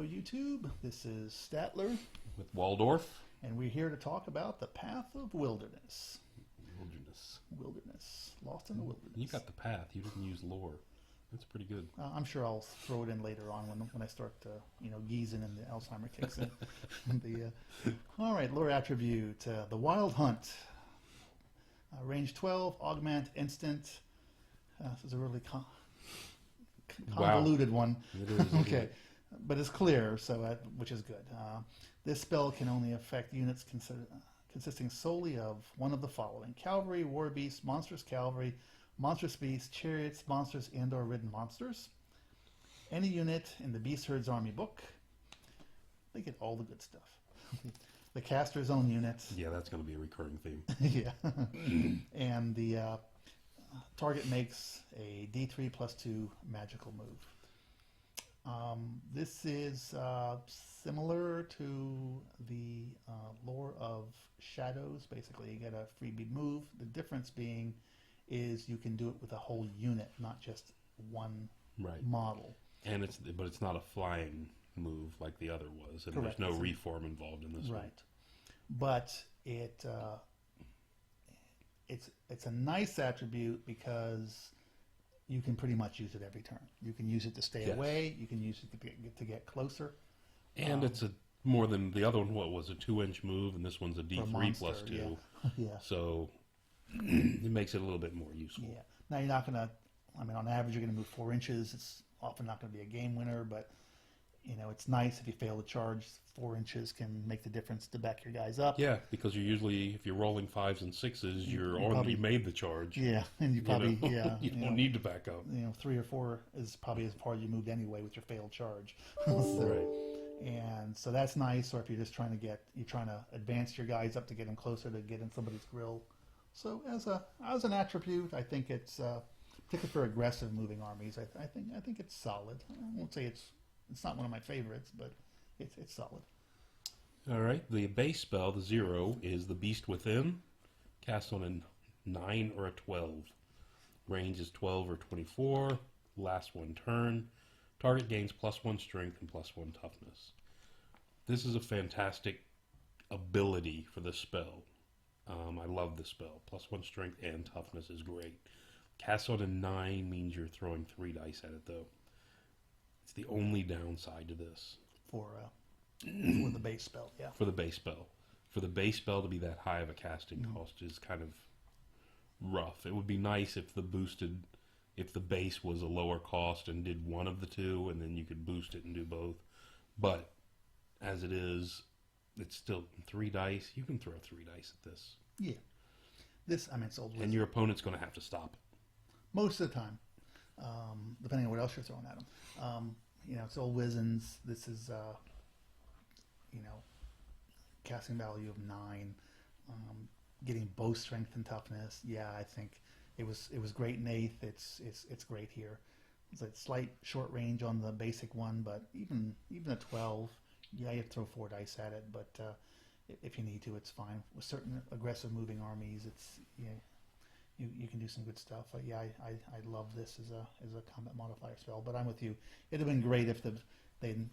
YouTube. This is Statler. With Waldorf. And we're here to talk about the path of wilderness. Wilderness. Lost in the wilderness. You got the path. You didn't use lore. That's pretty good. I'm sure I'll throw it in later on when I start, geezing and the Alzheimer kicks in. All right, lore attribute. The Wild Hunt. Range 12, augment, instant. This is a really convoluted one. It is. Okay, but it's clear, so which is good. This spell can only affect units consisting solely of one of the following: cavalry, war beasts, monstrous cavalry, monstrous beasts, chariots, monsters, and/or ridden monsters. Any unit in the Beast Herd's army book. They get all the good stuff. The caster's own unit. Yeah, that's going to be a recurring theme. Yeah. And the target makes a D3 plus 2 magical move. This is similar to the lore of Shadows. Basically, you get a freebie move. The difference being is you can do it with a whole unit, not just one model. And it's not a flying move like the other was, and Correct. there's no reform involved in this one. Right. But it's a nice attribute because you can pretty much use it every turn. You can use it to stay away. You can use it to get closer. And it's more than the other one. What was a 2-inch move, and this one's a D3 monster, plus 2. Yeah. Yeah. So it makes it a little bit more useful. Yeah. Now you're not gonna. I mean, on average, you're gonna move 4 inches. It's often not going to be a game winner, but it's nice if you fail to charge. 4 inches can make the difference to back your guys up. Yeah, because you're usually, if you're rolling 5s and 6s, you're already made the charge. Yeah, and you probably you don't need to back up. 3 or 4 is probably as far as you moved anyway with your failed charge. Right. And so that's nice. Or if you're just trying to advance your guys up to get them closer to get in somebody's grill. So as an attribute, I think it's particularly for aggressive moving armies. I think it's solid. I won't say it's not one of my favorites, but it's solid. All right. The base spell, the 0, is the Beast Within. Cast on a 9 or a 12. Range is 12 or 24. Lasts 1 turn. Target gains +1 strength and +1 toughness. This is a fantastic ability for this spell. I love this spell. +1 strength and toughness is great. Cast on a 9 means you're throwing 3 dice at it, though. It's the only downside to this. For the base spell, yeah. For the base spell. For the base spell to be that high of a casting cost is kind of rough. It would be nice if the base was a lower cost and did one of the two, and then you could boost it and do both. But as it is, it's still 3 dice. You can throw 3 dice at this. Yeah. It's old Wizards. And your opponent's going to have to stop it. Most of the time. Depending on what else you're throwing at them. It's old Wizards. This is, casting value of 9. Getting both strength and toughness. Yeah, I think it was great in 8th. It's great here. It's a slight short range on the basic one, but even a 12, yeah, you have to throw 4 dice at it. But if you need to, it's fine. With certain aggressive moving armies, it's you can do some good stuff. I love this as a combat modifier spell. But I'm with you. It'd have been great if they'd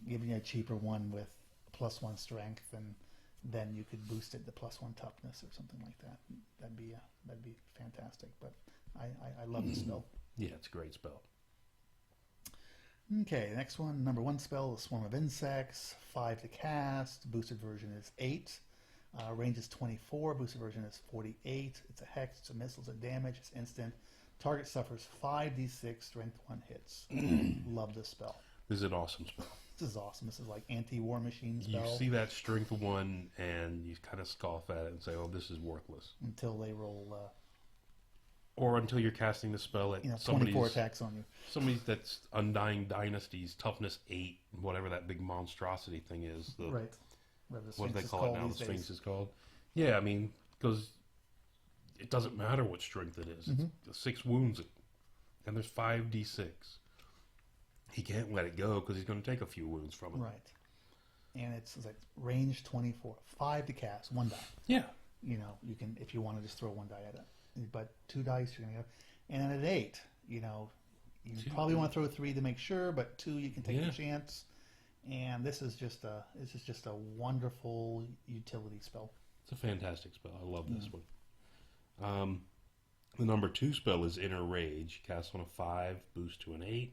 given you a cheaper one with +1 strength, and then you could boost it to +1 toughness or something like that. That'd be fantastic. But I love the spell. Yeah, it's a great spell. Okay, next one, number 1 spell, a Swarm of Insects, 5 to cast. Boosted version is 8. Range is 24. Boosted version is 48. It's a hex. It's a missile. It's a damage. It's instant. Target suffers 5d6 strength 1 hits. Love this spell. This is an awesome spell. This is awesome. This is like anti-war machine spell. You see that strength 1 and you kind of scoff at it and say, "Oh, this is worthless." Until they roll. Or until you're casting the spell at 24 attacks on you. Somebody that's Undying Dynasty's toughness 8, whatever that big monstrosity thing is. Right. What do they call it now? The Sphinx is called. Yeah, I mean, because it doesn't matter what strength it is. It's 6 wounds, and there's 5d6. He can't let it go because he's going to take a few wounds from it. Right. And it's like range 24, 5 to cast, 1 die. Yeah. You can, if you want to just throw 1 die at it, but 2 dice you're going to have, and then at 8, you probably want to throw 3 to make sure, but 2 you can take a chance. And this is just a wonderful utility spell. It's a fantastic spell. I love this one. The number 2 spell is Inner Rage. Cast on a 5, boost to an 8.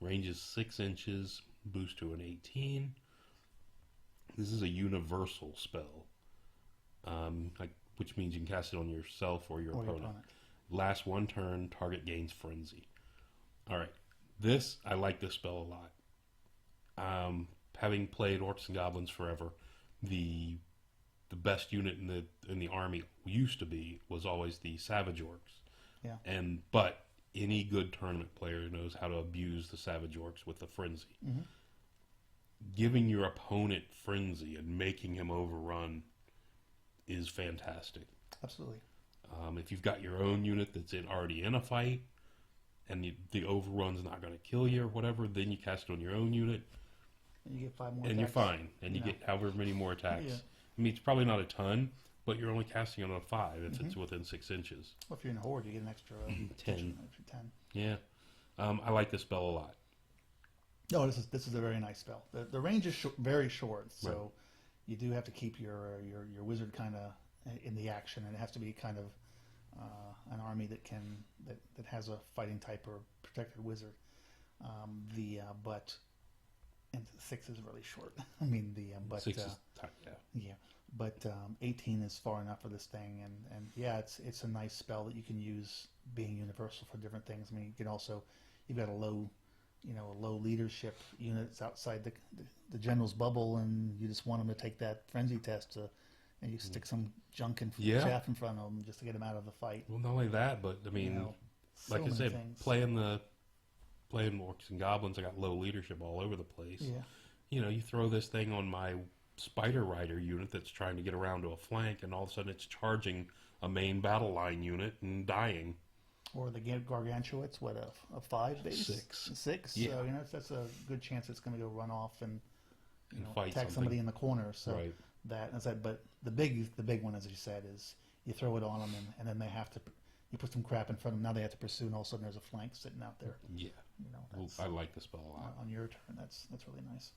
Range is 6 inches, boost to an 18. This is a universal spell, which means you can cast it on yourself or your opponent. Last one turn, target gains Frenzy. All right. I like this spell a lot. Having played Orcs and Goblins forever, the best unit in the army was always the Savage Orcs. Yeah. But any good tournament player knows how to abuse the Savage Orcs with the Frenzy. Mm-hmm. Giving your opponent Frenzy and making him overrun is fantastic. Absolutely. If you've got your own unit that's already in a fight, and the overrun's not going to kill you or whatever, then you cast it on your own unit. And you get 5 more and attacks. You're fine. And you get however many more attacks. Yeah. I mean, it's probably not a ton, but you're only casting it on a 5 if it's within 6 inches. Well, if you're in a horde, you get an extra 10. Extra 10. Yeah. I like this spell a lot. No, this is a very nice spell. The range is very short, so Right. you do have to keep your wizard kind of in the action, and it has to be kind of an army that has a fighting type or protected wizard. But 6 is really short. I mean 6 is tight, yeah. But 18 is far enough for this thing, and yeah, it's a nice spell that you can use being universal for different things. I mean, you can also, you've got a low leadership units outside the general's bubble, and you just want them to take that frenzy test and you stick some junk and chaff in front of them just to get them out of the fight. Well, not only that, but I mean, like I said, playing Orcs and Goblins, I got low leadership all over the place. Yeah. You throw this thing on my Spider Rider unit that's trying to get around to a flank, and all of a sudden it's charging a main battle line unit and dying. Or the Gargantuans, what, a 5 base? 6. 6? Yeah. So, that's a good chance it's going to go run off and fight attack somebody in the corner. So right. But the big one, as you said, is you throw it on them, and then you put some crap in front of them. Now they have to pursue, and all of a sudden there's a flank sitting out there. Yeah. I like this spell a lot. On your turn, that's really nice.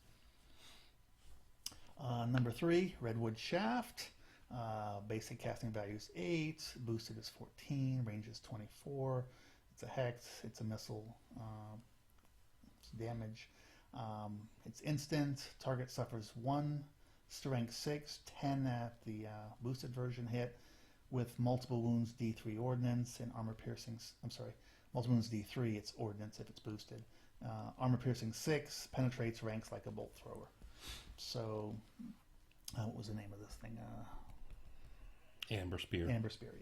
Number 3, Redwood Shaft. Basic casting value is 8. Boosted is 14. Range is 24. It's a hex. It's a missile. It's damage. It's instant. Target suffers 1 strength 6, 10 at the boosted version hit with multiple wounds D3 ordnance and armor piercing. Multiple wounds D3. It's ordnance if it's boosted. Armor piercing 6 penetrates ranks like a bolt thrower. So, what was the name of this thing? Amber Spear. Amber Spear,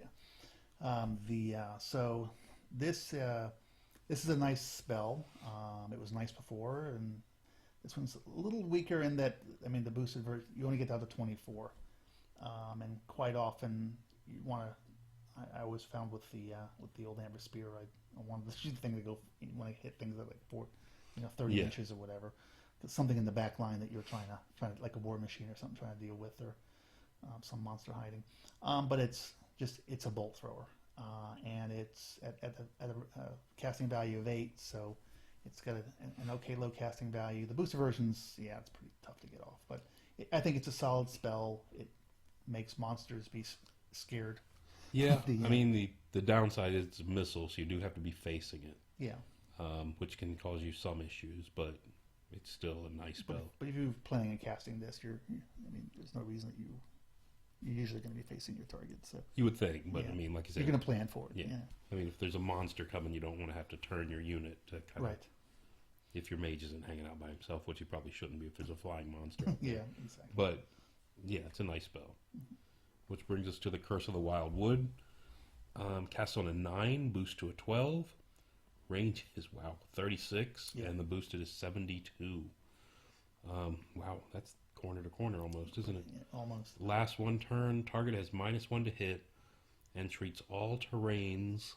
yeah. So this is a nice spell. It was nice before, and this one's a little weaker in that, I mean, the boosted version, you only get down to 24. And quite often you want to, I always found with the old Amber Spear, I wanted the thing to go, when I hit things at like 30 inches or whatever. Something in the back line that you're trying to, like a war machine or something, trying to deal with, or some monster hiding. But it's a bolt thrower, and it's at a casting value of 8, so it's got an okay low casting value. The booster versions, it's pretty tough to get off, but I think it's a solid spell. It makes monsters be scared. Yeah, I mean the downside is it's a missile, so you do have to be facing it. Yeah. Which can cause you some issues, but it's still a nice spell. But if you're planning on casting this, there's no reason that you're usually going to be facing your target. So you would think, but I mean, like you said, you're going to plan for it. Yeah. I mean, if there's a monster coming, you don't want to have to turn your unit to kind of. If your mage isn't hanging out by himself, which he probably shouldn't be if there's a flying monster. Yeah, exactly. But yeah, it's a nice spell. Which brings us to the Curse of the Wild Wood. Cast on a 9, boost to a 12. Range is 36, and the boosted is 72. Wow, that's corner to corner almost, isn't it? Yeah, almost. Last one turn, target has -1 to hit, and treats all terrains.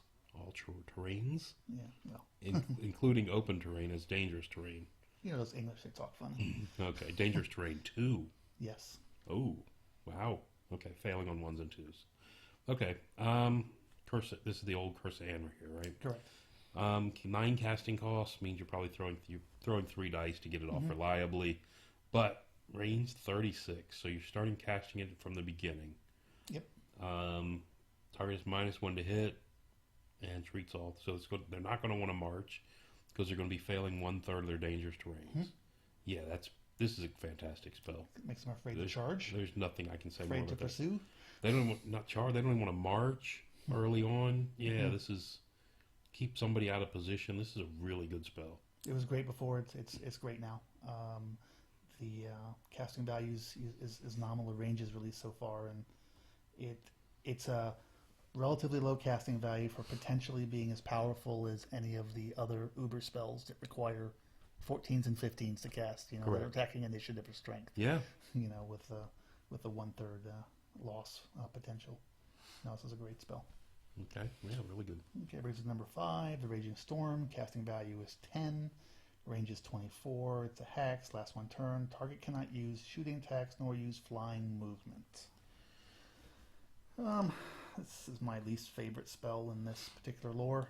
Yeah, well. Including open terrain as dangerous terrain. You know those English, they talk funny. Okay, dangerous terrain 2. Yes. Oh, wow. Okay, failing on 1s and 2s. Okay, Curse. This is the old Curse of Anra here, right? Correct. 9 casting costs means you're probably throwing 3 dice to get it off reliably, but range 36, so you're starting casting it from the beginning. Yep. Target is -1 to hit, and treats all. So they're not going to want to march because they're going to be failing 1/3 of their dangerous terrains. Yeah, this is a fantastic spell. It makes them afraid to charge. There's nothing I can say Afraid more to about pursue. that. They don't not charge. They don't even want to march early on. Yeah, this is keep somebody out of position. This is a really good spell. It was great before. It's great now. The casting value is nominal. The range is released so far, and it's a relatively low casting value for potentially being as powerful as any of the other Uber spells that require 14s and 15s to cast. You know, they're attacking initiative or strength. Yeah. You know, with the 1/3 loss potential. No, this is a great spell. Okay. Yeah, really good. Okay, brings us to number 5, the Raging Storm. Casting value is 10. Range is 24. It's a hex. Last one turn. Target cannot use shooting attacks nor use flying movement. This is my least favorite spell in this particular lore.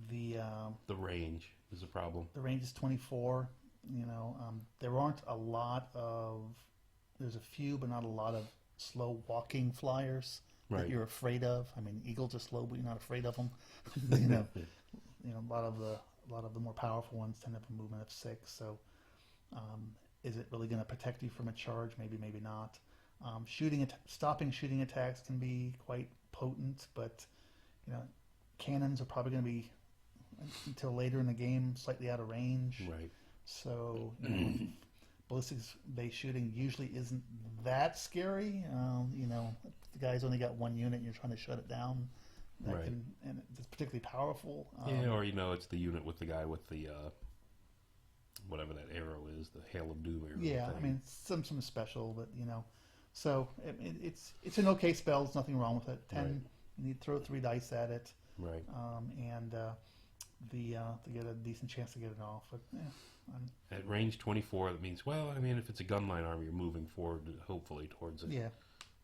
The range is a problem. The range is 24. You know, there aren't a lot of. There's a few, but not a lot of slow walking flyers that you're afraid of. I mean, eagles are slow, but you're not afraid of them. A lot of the more powerful ones tend to have a movement of 6. So, is it really going to protect you from a charge? Maybe, maybe not. Stopping shooting attacks can be quite potent, but cannons are probably going to be until later in the game slightly out of range. Right. So ballistics-based shooting usually isn't that scary. The guy's only got 1 unit and you're trying to shut it down. And it's particularly powerful. Or it's the unit with the guy with the whatever that arrow is, the Hail of Doom arrow. Yeah, thing. I mean, some special, but so it's an okay spell. There's nothing wrong with it. 10, you need to throw 3 dice at it. Right. To get a decent chance to get it off. But at range 24, that means if it's a gunline army, you're moving forward, hopefully towards it. Yeah.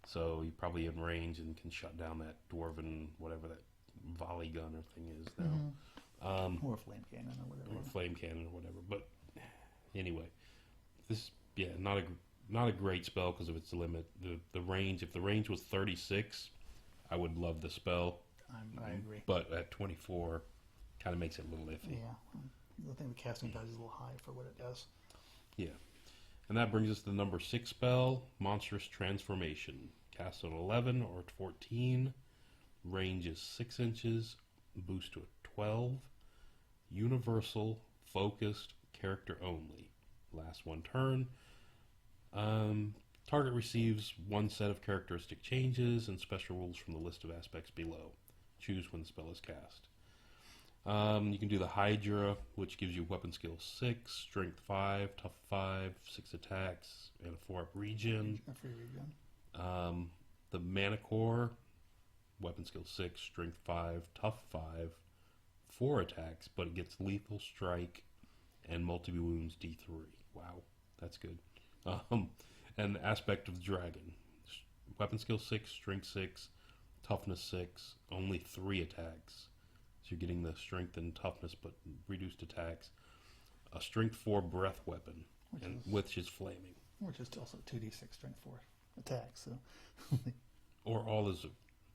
So you're probably in range and can shut down that dwarven whatever that volley gun or thing is now. Or a flame cannon or whatever. Or flame cannon or whatever. But anyway, this not a great spell because of its limit. The range, if the range was 36, I would love the spell. I agree. But at 24, kind of makes it a little iffy. Yeah. I think the casting value is a little high for what it does. Yeah. And that brings us to the number 6 spell, Monstrous Transformation. Cast on 11 or 14. Range is 6 inches. Boost to 12. Universal, focused, character only. Last one turn. Target receives 1 set of characteristic changes and special rules from the list of aspects below. Choose when the spell is cast. You can do the Hydra, which gives you weapon skill 6, strength 5, tough 5, 6 attacks, and a 4-up regen. A free regen. The Manicore, weapon skill 6, strength 5, tough 5, 4 attacks, but it gets lethal strike and multi-wounds D3. Wow, that's good. And the Aspect of the Dragon. Weapon skill 6, strength 6, toughness 6, only 3 attacks. So you're getting the strength and toughness, but reduced attacks. A strength 4 breath weapon, which is flaming. Which is also 2d6 strength 4 attacks. So. Or all is...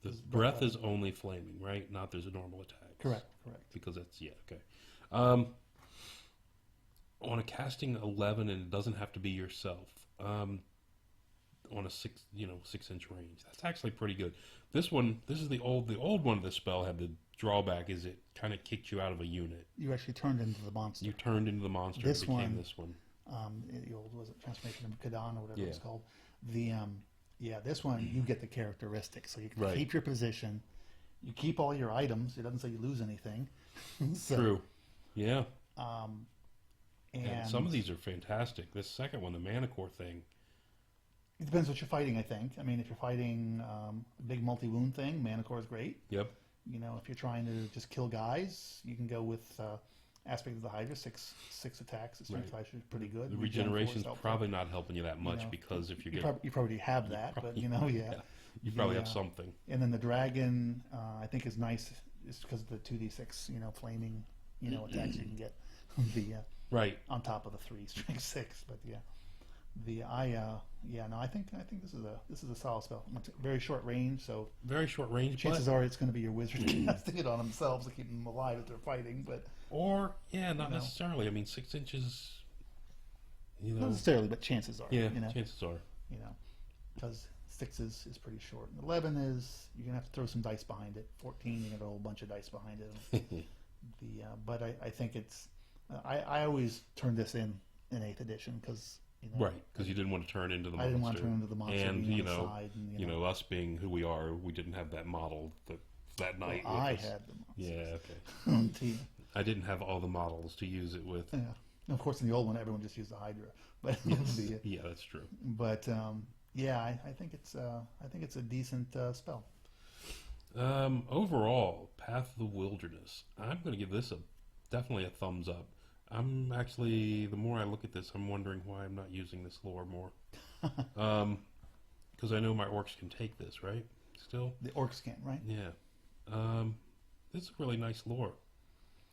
The breath is only flaming, right? Not there's a normal attack. Correct. Because that's... Yeah, okay. On a casting 11, and it doesn't have to be yourself, on a 6-inch range, that's actually pretty good. This is the old one of this spell had the drawback is it kind of kicked you out of a unit. You actually turned into the monster. You turned into the monster This and became one, this one. The old, was it Transformation of Kadan or whatever it's called? This one, you get the characteristics. So you can keep your position. You keep all your items. It doesn't say you lose anything. True. Yeah. And some of these are fantastic. This second one, the Manicore thing. It depends what you're fighting, I think. I mean, if you're fighting a big multi-wound thing, Manicore is great. Yep. If you're trying to just kill guys, you can go with Aspect of the Hydra, 6 attacks. The strength 5 is pretty good. The regeneration is probably not helping you that much because if you probably have that, but you probably have something. And then the dragon, I think is nice it's because of the 2d6, flaming, attacks you can get the Right. on top of the 3 strength 6. But yeah, I think this is a solid spell. Very short range, so Very short range. chances are it's going to be your wizard casting it on themselves to keep them alive if they're fighting. But not necessarily. I mean, 6 inches. not necessarily, but chances are. Yeah, chances are. Because 6 is pretty short. And 11 is you're gonna have to throw some dice behind it. 14, you got a whole bunch of dice behind it. But I think it's. I always turn this in 8th edition because. Right, because you didn't want to turn into the monster. I didn't want to turn into the monster. And, being on the side and, us being who we are, we didn't have that model that night. Well, I had the monsters. Yeah, okay. On team. I didn't have all the models to use it with. Yeah. And of course, in the old one, everyone just used the Hydra. But yeah, that's true. But I think it's a decent spell. Overall, Path of the Wilderness. I'm going to give this definitely a thumbs up. I'm actually, the more I look at this, I'm wondering why I'm not using this lore more. Because I know my orcs can take this, right? Still? The orcs can, right? Yeah. This is a really nice lore.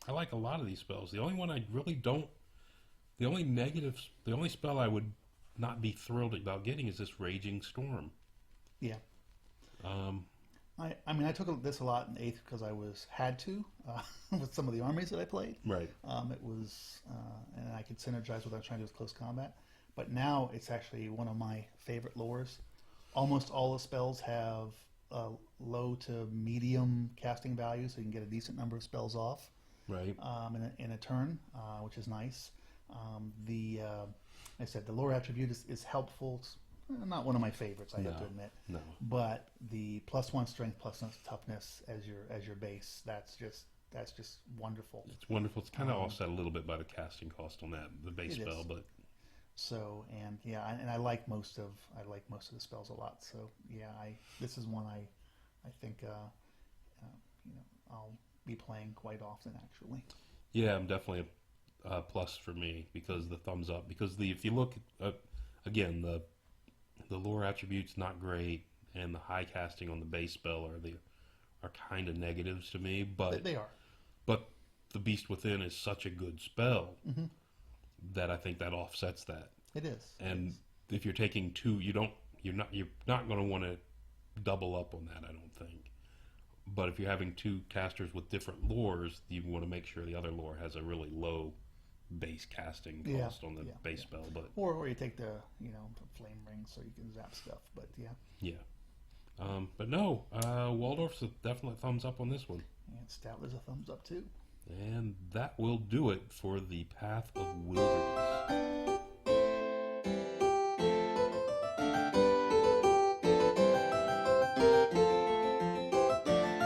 I like a lot of these spells. The only one I really don't, the only spell I would not be thrilled about getting is this Raging Storm. Yeah. I mean, I took this a lot in 8th because I had to with some of the armies that I played. Right. It was, and I could synergize with what I was trying to do with close combat. But now it's actually one of my favorite lores. Almost all the spells have low to medium casting value, so you can get a decent number of spells off. Right. In a turn, which is nice. Like I said, the lore attribute is helpful. It's not one of my favorites, I have to admit. No. But the +1 strength, +1 toughness as your base, that's just wonderful. It's wonderful. It's kind of offset a little bit by the casting cost on the base spell, is. but so and I like most of the spells a lot. So yeah, this is one I think I'll be playing quite often actually. Yeah, I'm definitely a plus for me because the thumbs up. Because if you look again, the lore attributes not great, and the high casting on the base spell are kind of negatives to me. But they are. But the Beast Within is such a good spell that I think that offsets that. It is. And if you're taking 2, you're not going to want to double up on that, I don't think. But if you're having 2 casters with different lores, you want to make sure the other lore has a really low base casting cost on the base spell. But or you take the flame ring so you can zap stuff. But yeah. But no, Waldorf's a definite thumbs up on this one. And Statler's a thumbs up too. And that will do it for the Path of Wilderness.